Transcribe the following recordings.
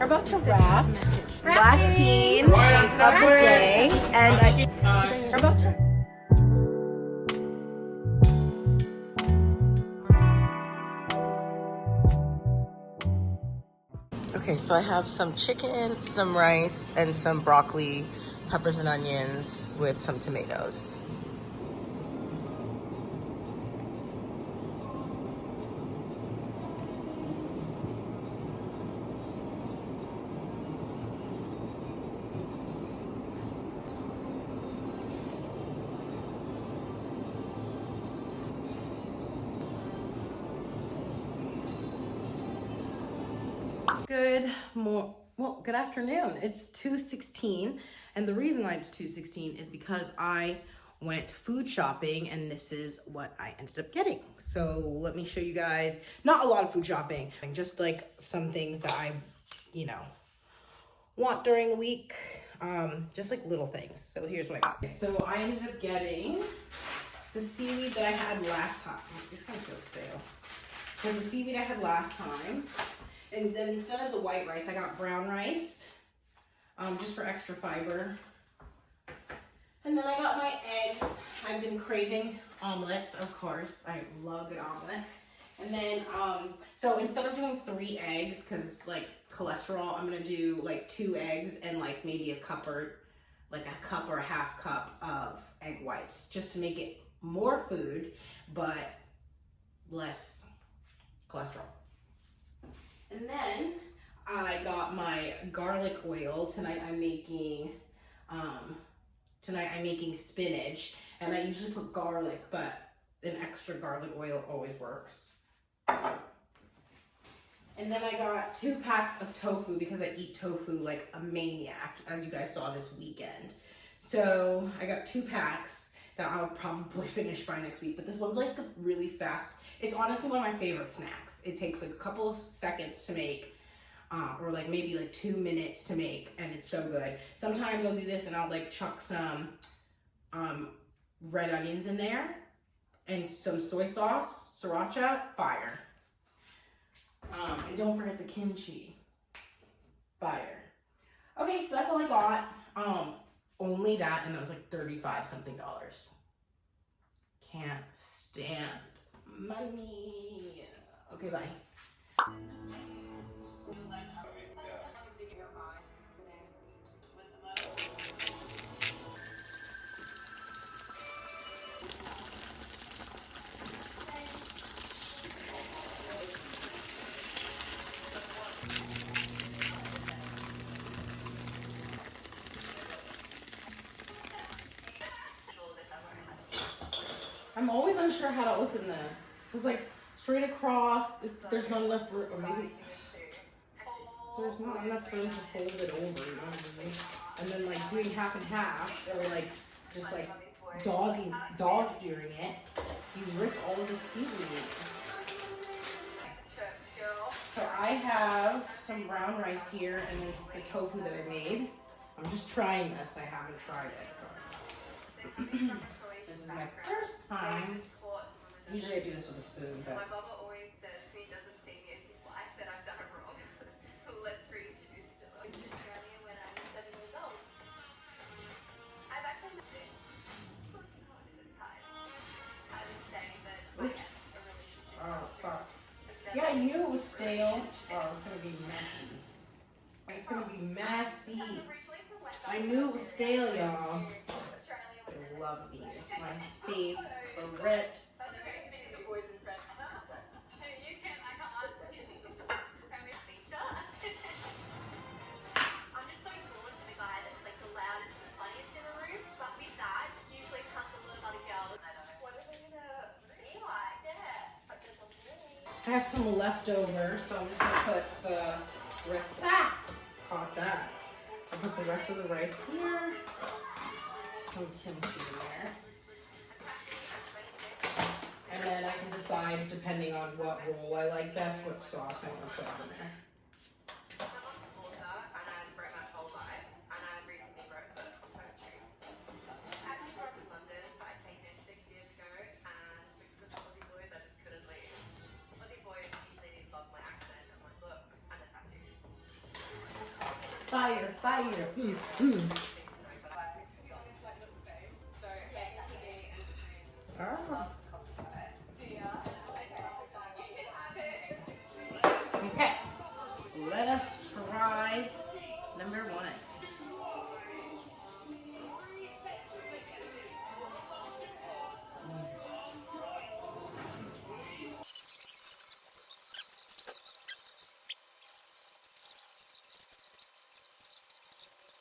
about to wrap. Last scene of the day, and we're about to. Okay, so I have some chicken, some rice, and some broccoli, peppers and onions with some tomatoes. Good afternoon. It's 2:16, and the reason why it's 2:16 is because I went food shopping, and this is what I ended up getting. So let me show you guys, not a lot of food shopping, just like some things that I, want during the week, just like little things. So here's what I got. So I ended up getting the seaweed that I had last time. It's kind of feels stale. And the seaweed I had last time. And then instead of the white rice, I got brown rice, just for extra fiber. And then I got my eggs. I've been craving omelets, of course. I love an omelet. And then, so instead of doing 3 eggs, because like cholesterol, I'm gonna do like 2 eggs and like maybe a cup or a half cup of egg whites, just to make it more food, but less cholesterol. And then I got my garlic oil. Tonight I'm making spinach, and I usually put garlic, but an extra garlic oil always works. And then I got 2 packs of tofu because I eat tofu like a maniac, as you guys saw this weekend. So I got 2 packs that I'll probably finish by next week, but this one's like really fast. It's honestly one of my favorite snacks. It takes like a couple of seconds to make, or like maybe like 2 minutes to make, and it's so good. Sometimes I'll do this and I'll like chuck some red onions in there and some soy sauce, sriracha, fire. And don't forget the kimchi, fire. Okay, so that's all I got. Only that, and that was like $35 something. Can't stand money. Okay, bye. I'm always unsure how to open this, because like straight across, there's not enough room, or maybe there's not enough room to fold it over, you know what I mean? And then like doing half and half, or like just like dog-earing it, you rip all of the seaweed. So I have some brown rice here, and then the tofu that I made. I'm just trying this, I haven't tried it. This is my first time. Usually I do this with a spoon, but. My Baba always says he doesn't see me as his wife, that I've done it wrong. So let's reintroduce each other. I moved to Australia when I was 7 years old. I've actually lived it. Working hard at the time. I would say that I Oops. had a relationship. Oh, fuck. Yeah, I knew it was stale. Oh, it's gonna be messy. It's gonna be messy. I knew it was stale, y'all. I love these. My favorite. I have some leftover, so I'm just gonna put the rest. Caught that. I'll put the rest of the rice here. Some kimchi in there. And then I can decide, depending on what roll I like best, what sauce I want to put on there. fire. Ah. Okay, let us try number one.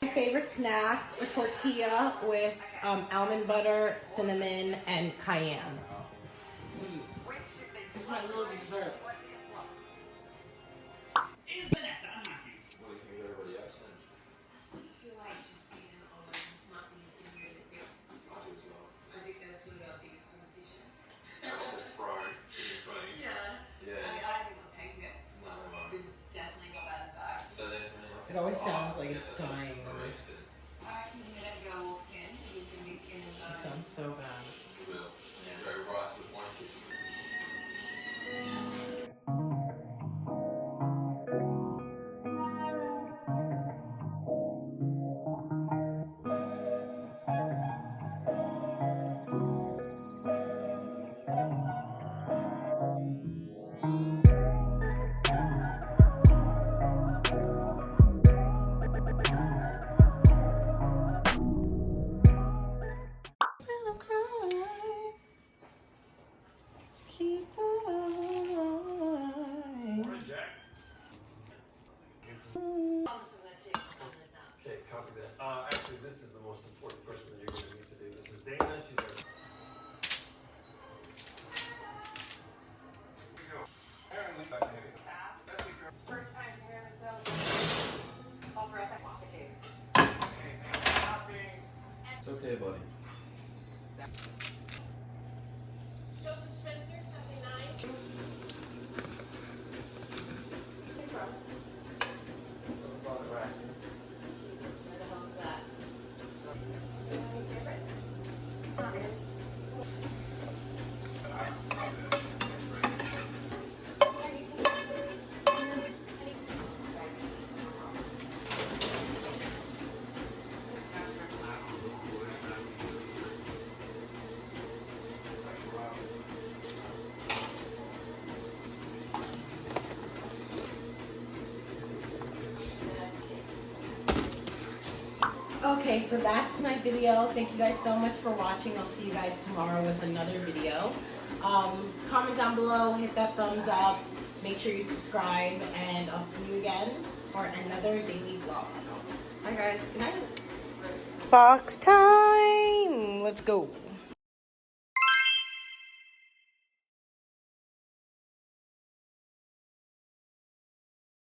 My favorite snack, a tortilla with almond butter, cinnamon, and cayenne. It's my little dessert. Is Vanessa unhappy? What do you think of everybody else then? I do as well. I think that's one of our biggest competition. They're all thrown in between. Yeah. Yeah. I don't think we'll take it. No, they won't. We've definitely got that in the bag. So then, It always sounds like it's that's just dying. arrested. I reckon whenever girl walks in, he's going to be in his It own. sounds so bad. You will. And go right with one kiss. Okay, copy that. Actually, this is the most important person that you're going to meet today. This is Dana. She's our. First time here as well. All for epic off the case. It's okay, buddy. Joseph Spencer, 79. Where the hell is that? Any favorites? Not really. Okay, so that's my video. Thank you guys so much for watching. I'll see you guys tomorrow with another video. Comment down below, hit that thumbs up, make sure you subscribe, and I'll see you again for another daily vlog. Bye guys, good night. Fox time, let's go.